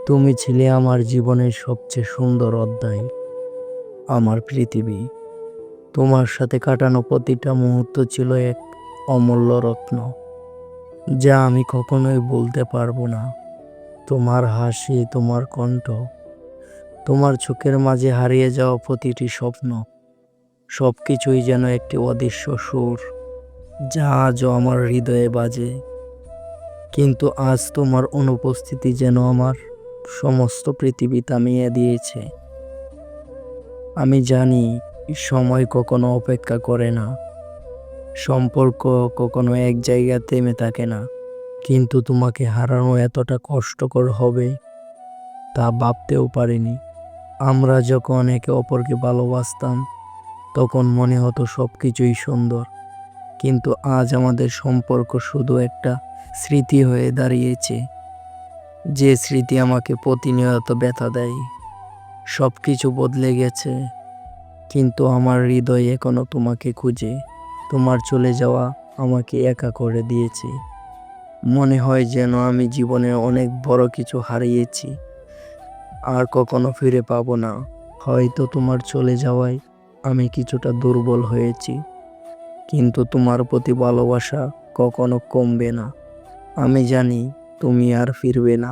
তুমি ছিলে আমার জীবনের সবচেয়ে সুন্দর অধ্যায়, আমার পৃথিবী। তোমার সাথে কাটানো প্রতিটা মুহূর্ত ছিল এক অমূল্য রত্ন, যা আমি কখনোই ভুলতে পারবো না। তোমার হাসি, তোমার কণ্ঠ, তোমার চোখের মাঝে হারিয়ে যাওয়া প্রতিটি স্বপ্ন, সবকিছুই যেন একটি অদৃশ্য সুর, যা আজও আমার হৃদয়ে বাজে। কিন্তু আজ তোমার অনুপস্থিতি যেন আমার সমস্ত পৃথিবী থামিয়ে দিয়েছে। আমি জানি সময় কখনো অপেক্ষা করে না, সম্পর্ক কখনো এক জায়গায় থেমে থাকে না, কিন্তু তোমাকে হারানো এতটা কষ্টকর হবে তা ভাবতেও পারিনি। আমরা যখন একে অপরকে ভালোবাসতাম তখন মনে হতো সবকিছুই সুন্দর, কিন্তু আজ আমাদের সম্পর্ক শুধু একটা স্মৃতি হয়ে দাঁড়িয়েছে, যে স্মৃতি আমাকে প্রতিনিয়ত ব্যথা দেয়। সবকিছু বদলে গেছে, কিন্তু আমার হৃদয় এখনো তোমাকে খুঁজে। তোমার চলে যাওয়া আমাকে একা করে দিয়েছে। মনে হয় যেন আমি জীবনে অনেক বড় কিছু হারিয়েছি, আর কখনো ফিরে পাবো না। হয়তো তোমার চলে যাওয়ায় আমি কিছুটা দুর্বল হয়েছি, কিন্তু তোমার প্রতি ভালোবাসা কখনো কমবে না। আমি জানি তুমি আর ফিরবে না।